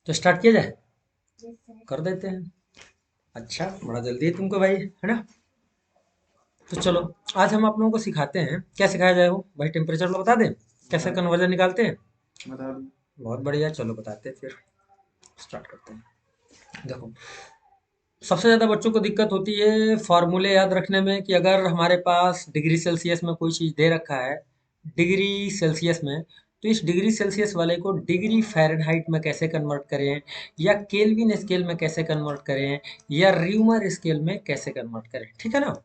तो स्टार्ट किया जाए। कर देते हैं। अच्छा, बड़ा जल्दी है तुमको भाई, है ना। तो चलो, आज हम आप लोगों को सिखाते हैं, क्या सिखाया जाए वो भाई, टेम्परेचर लो बता दें, कैसे कन्वर्जन निकालते हैं। बता दो। बहुत बढ़िया, चलो बताते हैं फिर। स्टार्ट करते हैं। देखो, सबसे ज़्यादा बच्चों को दिक्कत होती है फॉर्मूले याद रखने में, कि अगर हमारे पास डिग्री सेल्सियस में कोई चीज़ दे रखा है, डिग्री सेल्सियस में, तो इस डिग्री सेल्सियस वाले को डिग्री फ़ारेनहाइट में कैसे कन्वर्ट करें, या केल्विन स्केल में कैसे कन्वर्ट करें, या र्यूमर स्केल में कैसे कन्वर्ट करें, ठीक है ना।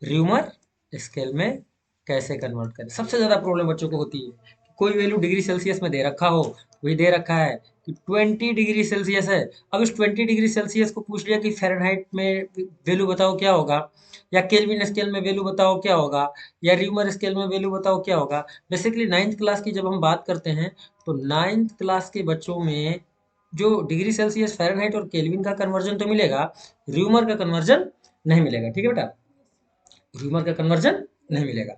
र्यूमर स्केल में कैसे कन्वर्ट करें, सबसे ज़्यादा प्रॉब्लम बच्चों को होती है कि कोई वैल्यू डिग्री सेल्सियस में दे रखा हो, वही दे रखा है कि 20 डिग्री सेल्सियस है। अब इस 20 डिग्री सेल्सियस को पूछ लिया कि फ़ारेनहाइट में वैल्यू बताओ क्या होगा, या केल्विन स्केल में वैल्यू बताओ क्या होगा, या र्यूमर स्केल में वैल्यू बताओ क्या होगा। बेसिकली नाइन्थ क्लास की जब हम बात करते हैं, तो नाइन्थ क्लास के बच्चों में जो डिग्री सेल्सियस फ़ारेनहाइट और केल्विन का कन्वर्जन तो मिलेगा, र्यूमर का कन्वर्जन नहीं मिलेगा, ठीक है बेटा। ह्यूमर का कन्वर्जन नहीं मिलेगा।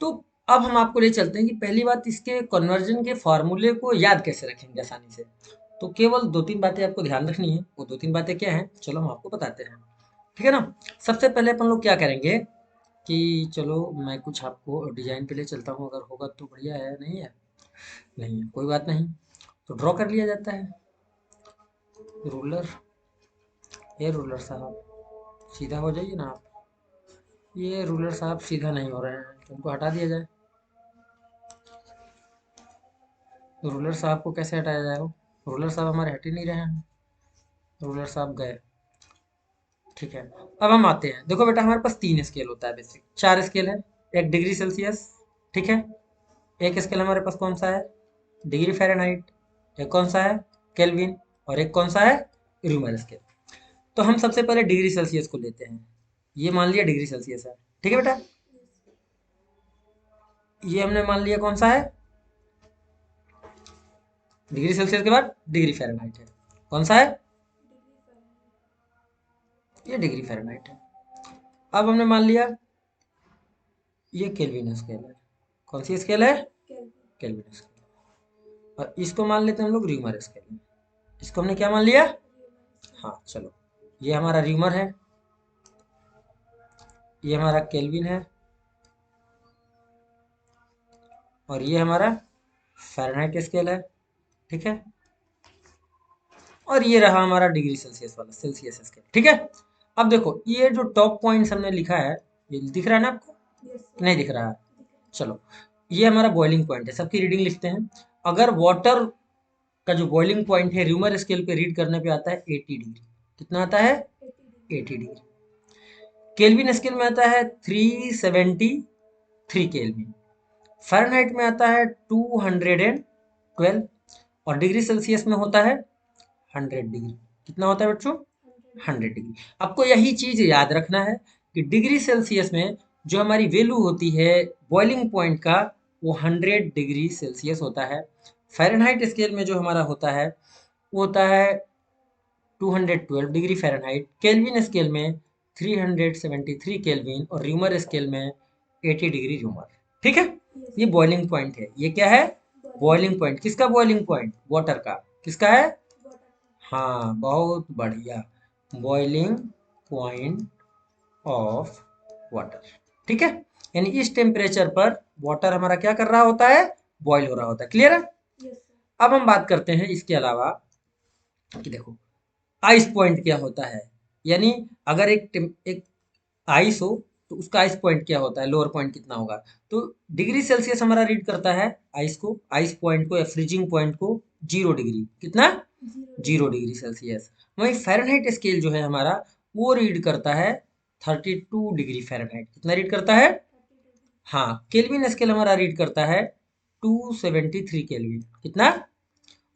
तो अब हम आपको ले चलते हैं कि पहली बात, इसके कन्वर्जन के फॉर्मूले को याद कैसे रखेंगे आसानी से। तो केवल दो तीन बातें आपको ध्यान रखनी है। वो दो तीन बातें क्या हैं, चलो हम आपको बताते हैं, ठीक है ना। सबसे पहले अपन लोग क्या करेंगे कि चलो मैं कुछ आपको डिजाइन पे ले चलता हूँ, अगर होगा तो बढ़िया है, नहीं है, नहीं है कोई बात नहीं, तो ड्रॉ कर लिया जाता है। रूलर, ये रूलर साहब सीधा हो जाइए ना आप। ये रूलर साहब सीधा नहीं हो रहे हैं, तो उनको हटा दिया जाए। तो रूलर साहब को कैसे हटाया जाए, वो रूलर साहब हमारे हट ही नहीं रहे हैं। रूलर साहब गए, ठीक है। अब हम आते हैं, देखो बेटा हमारे पास तीन स्केल होता है, बेसिक चार स्केल है। एक डिग्री सेल्सियस, ठीक है। एक स्केल हमारे पास कौन सा है, डिग्री फ़ारेनहाइट। एक कौन सा है, केल्विन। और एक कौन सा है, र्यूमर स्केल। तो हम सबसे पहले डिग्री सेल्सियस को लेते हैं। ये मान लिया डिग्री सेल्सियस है, ठीक है बेटा। ये हमने मान लिया कौन सा है, डिग्री सेल्सियस के बाद डिग्री फ़ारेनहाइट है। कौन सा है, ये डिग्री फ़ारेनहाइट है। अब हमने मान लिया ये केल्विन स्केल है। कौन सी स्केल है, केल्विन स्केल। और इसको मान लेते हैं हम लोग र्यूमर स्केल। इसको हमने क्या मान लिया, हाँ चलो, ये हमारा र्यूमर है, ये हमारा केल्विन है, और ये हमारा फ़ारेनहाइट स्केल है, ठीक है। और ये रहा हमारा डिग्री सेल्सियस वाला सेल्सियस स्केल, ठीक है। अब देखो ये जो टॉप पॉइंट्स हमने लिखा है, ये दिख रहा है ना आपको, नहीं दिख रहा है, चलो। ये हमारा बॉइलिंग पॉइंट है, सबकी रीडिंग लिखते हैं। अगर वाटर का जो बॉइलिंग पॉइंट है र्यूमर स्केल पे रीड करने पे आता है 80 डिग्री। कितना आता है, 80 डिग्री। केल्विन स्केल में आता है 373 केल्विन। फ़ारेनहाइट में आता है 212। और डिग्री सेल्सियस में होता है 100 डिग्री। कितना होता है बच्चों, 100 डिग्री। आपको यही चीज याद रखना है कि डिग्री सेल्सियस में जो हमारी वैल्यू होती है बॉइलिंग पॉइंट का, वो 100 डिग्री सेल्सियस होता है। फ़ारेनहाइट स्केल में जो हमारा होता है वो होता है 212 डिग्री फ़ारेनहाइट। केल्विन स्केल में 373 केल्विन, और र्यूमर स्केल में 80 डिग्री र्यूमर, ठीक है। ये बॉइलिंग पॉइंट है, ये क्या है, बॉइलिंग पॉइंट। किसका बॉइलिंग पॉइंट, वाटर का। किसका है, हाँ बहुत बढ़िया, बॉइलिंग पॉइंट ऑफ वाटर, ठीक है। यानी इस टेम्परेचर पर वाटर हमारा क्या कर रहा होता है, बॉईल हो रहा होता है, क्लियर है। अब हम बात करते हैं इसके अलावा कि देखो आइस पॉइंट क्या होता है। यानी अगर एक आइस हो, तो उसका आइस पॉइंट क्या होता है, लोअर पॉइंट कितना होगा। तो डिग्री सेल्सियस हमारा रीड करता है आइस को, आइस पॉइंट को या फ्रीजिंग पॉइंट को 0 डिग्री। कितना, 0 डिग्री सेल्सियस। वहीं फ़ारेनहाइट स्केल जो है हमारा, वो रीड करता है 32 डिग्री फ़ारेनहाइट। कितना रीड करता है, हाँ। केल्विन स्केल हमारा रीड करता है 273 केल्विन। कितना,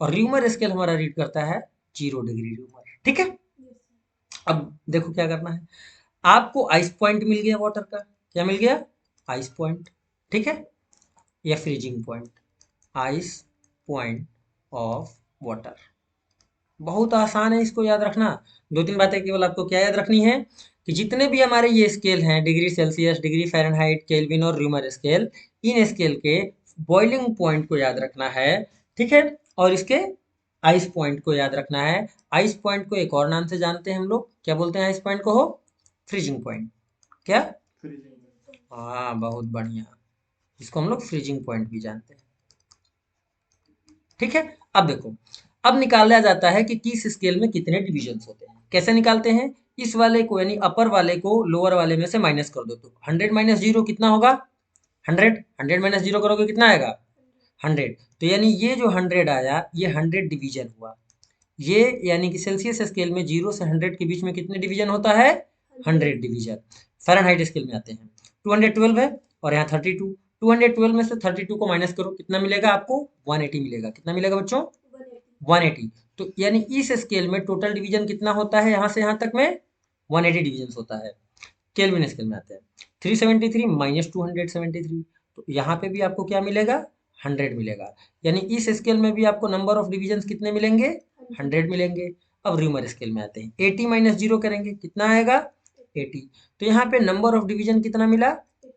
और र्यूमर स्केल हमारा रीड करता है 0 डिग्री र्यूमर, ठीक है। अब देखो क्या करना है, आपको आइस पॉइंट मिल गया वाटर का, क्या मिल गया, आइस पॉइंट, ठीक है, या freezing point, ice point of water. बहुत आसान है इसको याद रखना। दो तीन बातें केवल आपको क्या याद रखनी है, कि जितने भी हमारे ये स्केल हैं, degree Celsius, degree Fahrenheit, kelvin और र्यूमर स्केल, इन स्केल के बॉइलिंग पॉइंट को याद रखना है, ठीक है। और इसके आइस पॉइंट को याद रखना है। आइस पॉइंट को एक और नाम से जानते हैं हम लोग, क्या बोलते हैं आइस पॉइंट को? हो फ्रीजिंग पॉइंट। क्या? हाँ, बहुत बढ़िया। इसको हम लोग फ्रीजिंग पॉइंट भी जानते हैं। ठीक है, अब देखो, अब निकाला जाता है कि किस स्केल में कितने डिविजन्स होते हैं। कैसे निकालते हैं? इस वाले को यानी अपर वाले को लोअर वाले में से माइनस कर दो, तो 100 माइनस जीरो कितना होगा? 100। 100 माइनस जीरो करोगे कितना आएगा? 100। तो यानी ये जो 100 आया, ये 100 डिवीजन हुआ। ये यानी कि सेल्सियस स्केल में 0 से 100 के बीच में कितने डिवीजन होता है? 100 डिवीजन। फ़ारेनहाइट स्केल में आते हैं, 212 है और यहाँ 32। 212 में से 32 को माइनस करो, कितना मिलेगा आपको? 180 मिलेगा। कितना मिलेगा बच्चों? 180। तो यानी इस स्केल में टोटल डिवीजन कितना होता है यहाँ से यहाँ तक में? 180 डिवीजन होता है। केल्विन स्केल में आते हैं, 373 माइनस 273, तो यहाँ पे भी आपको क्या मिलेगा? 100 मिलेगा। यानी इस स्केल में भी आपको नंबर ऑफ डिवीजन कितने मिलेंगे? 100 मिलेंगे। अब र्यूमर स्केल में आते हैं, 80 माइनस जीरो करेंगे, कितना आएगा? 80। तो यहाँ पे नंबर ऑफ डिवीजन कितना मिला?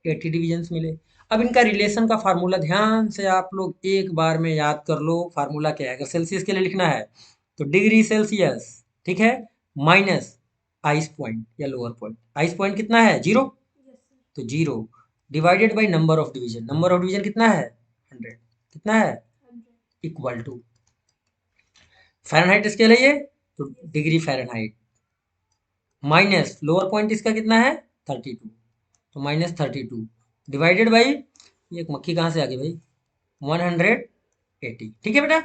80 डिवीजन मिले। अब इनका रिलेशन का फार्मूला ध्यान से आप लोग एक बार में याद कर लो। फार्मूला क्या है? अगर सेल्सियस के लिए लिखना है तो डिग्री सेल्सियस, ठीक है, माइनस आइस पॉइंट या लोअर पॉइंट। आइस पॉइंट कितना है? 0। तो 0 divided by number of division. Number of division कितना है? 100। कितना है? इक्वल टू फ़ारेनहाइट स्केल है ये, तो degree Fahrenheit minus lower point इसका कितना है? 32, तो माइनस 32 डिवाइडेड बाई, ये एक मक्खी कहाँ से आ गई भाई, 180। ठीक है बेटा,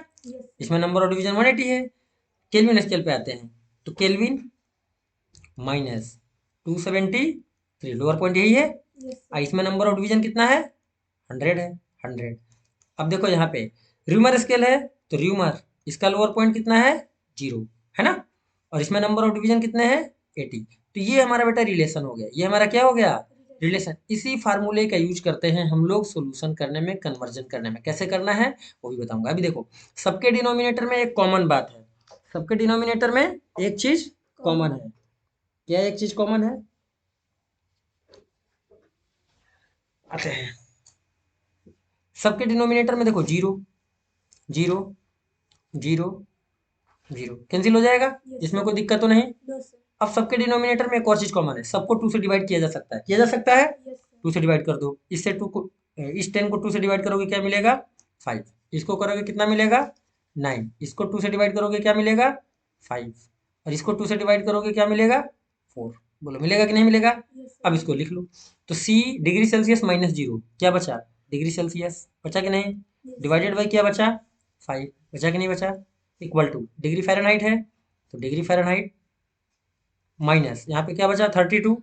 इसमें नंबर ऑफ डिवीजन 180 है। केल्विन स्केल पे आते हैं, तो केल्विन माइनस 273, लोअर पॉइंट यही है। इसमें नंबर ऑफ डिवीजन कितना है? 100 है। 100। अब देखो यहाँ पे र्यूमर स्केल है, तो र्यूमर इसका लोअर पॉइंट कितना है? 0 है ना, और इसमें नंबर ऑफ डिवीजन कितने हैं? 80। तो ये हमारा बेटा रिलेशन हो गया। ये हमारा क्या हो गया? रिलेशन। इसी फार्मूले का यूज करते हैं हम लोग सोल्यूशन करने में, कन्वर्जन करने में। कैसे करना है वो भी बताऊंगा। अभी देखो, सबके डिनोमिनेटर में एक कॉमन बात है। सबके डिनोमिनेटर में एक चीज कॉमन है। क्या एक चीज कॉमन है? आते हैं, सबके डिनोमिनेटर में देखो 0 0 0 0 कैंसिल हो जाएगा, इसमें कोई दिक्कत तो नहीं। अब सबके डिनोमिनेटर में एक और चीज कॉमन है, सबको 2 से डिवाइड किया जा सकता है। किया जा सकता है? 2 से डिवाइड कर दो। इससे 2 को, इस 10 को 2 से डिवाइड करोगे क्या मिलेगा? 5। इसको करोगे कितना मिलेगा? 9। इसको 2 से डिवाइड करोगे क्या मिलेगा? 5। और इसको 2 से डिवाइड करोगे क्या मिलेगा? 4। बोलो मिलेगा कि नहीं मिलेगा? अब इसको लिख लो, तो सी डिग्री सेल्सियस माइनस 0 क्या बचा? डिग्री सेल्सियस बचा कि नहीं? डिवाइडेड बाई क्या बचा? 5 बचा कि नहीं बचा? इक्वल टू डिग्री फ़ारेनहाइट है, तो डिग्री फ़ारेनहाइट माइनस यहाँ पे क्या बचा? 32, तो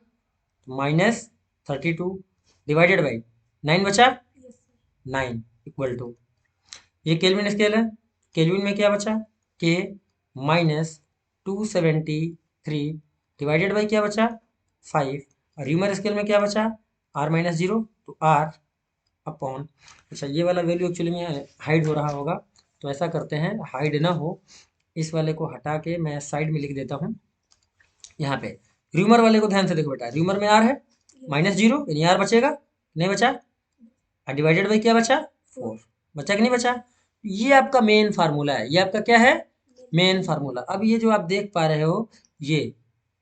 माइनस 32 डिवाइडेड बाई 9 बचा? 9 इक्वल टू, ये केल्विन स्केल है, केल्विन में क्या बचा? के माइनस 273 डिवाइडेड बाई क्या बचा? 5। और ह्यूमर स्केल में क्या बचा? आर माइनस 0, तो आर अपॉन, अच्छा ये वाला वैल्यू एक्चुअली में हाइड हो रहा होगा, तो ऐसा करते हैं हाइड ना हो, इस वाले को हटा के मैं साइड में लिख देता हूँ। यहाँ पे र्यूमर वाले को ध्यान से देखो बेटा, र्यूमर में आर है माइनस 0, यानी आर बचेगा, नहीं बचा? और डिवाइडेड बाई क्या बचा? 4 बचा कि नहीं बचा? ये आपका मेन फार्मूला है। ये आपका क्या है? Main formula. अब ये जो आप देख पा रहे हो, ये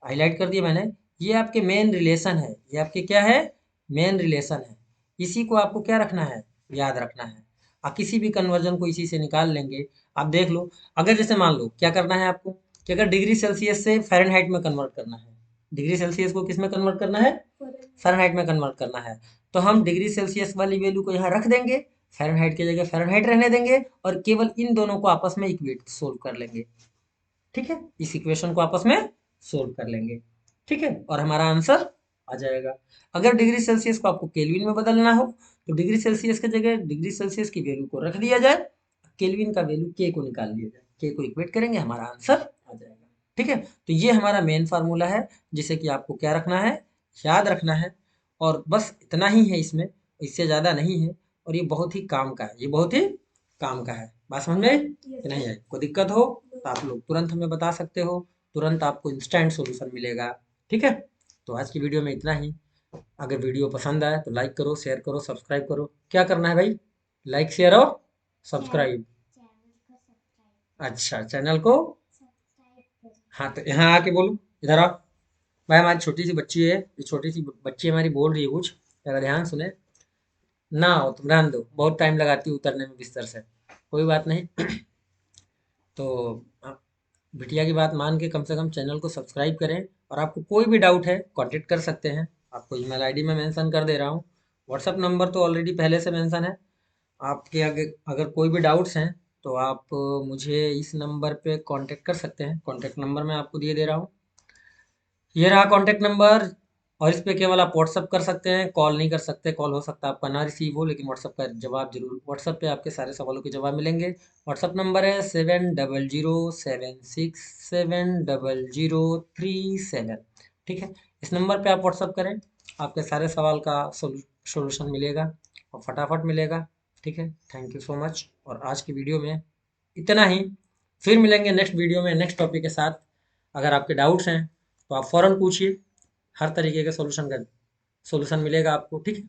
हाईलाइट कर दिया मैंने, ये आपके मेन रिलेशन है। ये आपके क्या है? मेन रिलेशन है। इसी को आपको क्या रखना है? याद रखना है। आप किसी भी कन्वर्जन को इसी से निकाल लेंगे। आप देख लो, अगर जैसे मान लो क्या करना है आपको, कि अगर डिग्री सेल्सियस से फ़ारेनहाइट में कन्वर्ट करना है, डिग्री सेल्सियस को किस में कन्वर्ट करना है? फ़ारेनहाइट में कन्वर्ट करना है, तो हम डिग्री सेल्सियस वाली वैल्यू को यहाँ रख देंगे, फ़ारेनहाइट की जगह फ़ारेनहाइट रहने देंगे, और केवल इन दोनों को आपस में इक्वेट सोल्व कर लेंगे। ठीक है, इस इक्वेशन को आपस में सोल्व कर लेंगे। ठीक है, और हमारा आंसर आ जाएगा। अगर डिग्री सेल्सियस को आपको केल्विन में बदलना हो, तो डिग्री सेल्सियस की जगह डिग्री सेल्सियस की वैल्यू को रख दिया जाए, केल्विन का वैल्यू के को निकाल लिया जाए, के को इक्वेट करेंगे, हमारा आंसर आ जाएगा। ठीक है, तो ये हमारा मेन फार्मूला है, जिसे कि आपको क्या रखना है? याद रखना है। और बस इतना ही है इसमें, इससे ज़्यादा नहीं है, और ये बहुत ही काम का है, ये बहुत ही काम का है। बात समझ में आई कि नहीं आई? कोई दिक्कत हो तो आप लोग तुरंत हमें बता सकते हो, तुरंत आपको इंस्टेंट सॉल्यूशन मिलेगा। ठीक है, तो आज की वीडियो में इतना ही। अगर वीडियो पसंद आए तो लाइक करो, शेयर करो, सब्सक्राइब करो। क्या करना है भाई? लाइक, शेयर और सब्सक्राइब। अच्छा, चैनल को हाँ तो यहाँ आके बोलो, इधर आओ। भाई हमारी छोटी सी बच्ची है, ये छोटी सी बच्ची हमारी बोल रही है कुछ, जरा ध्यान सुने। ना हो तुम रहने दो, बहुत टाइम लगाती है उतरने में बिस्तर से। कोई बात नहीं। तो आप बिटिया की बात मान के कम से कम चैनल को सब्सक्राइब करें। और आपको कोई भी डाउट है कांटेक्ट कर सकते हैं। आपको ईमेल आईडी में मेंशन कर दे रहा हूँ। व्हाट्सअप नंबर तो ऑलरेडी पहले से मेंशन है। आपके अगर अगर कोई भी डाउट्स हैं तो आप मुझे इस नंबर पे कांटेक्ट कर सकते हैं। कांटेक्ट नंबर मैं आपको दिए दे रहा हूँ। ये रहा कांटेक्ट नंबर। और इस पे केवल आप व्हाट्सअप कर सकते हैं, कॉल नहीं कर सकते। कॉल हो सकता है आपका ना रिसीव हो, लेकिन व्हाट्सअप का जवाब जरूर, व्हाट्सअप पे आपके सारे सवालों के जवाब मिलेंगे। व्हाट्सअप नंबर है 7007670037। ठीक है, इस नंबर पे आप व्हाट्सअप करें, आपके सारे सवाल का सोल्यूशन मिलेगा और फटाफट मिलेगा। ठीक है, थैंक यू सो मच। और आज की वीडियो में इतना ही। फिर मिलेंगे नेक्स्ट वीडियो में नेक्स्ट टॉपिक के साथ। अगर आपके डाउट्स हैं तो आप फ़ौरन पूछिए, हर तरीके के सॉल्यूशन मिलेगा आपको। ठीक है।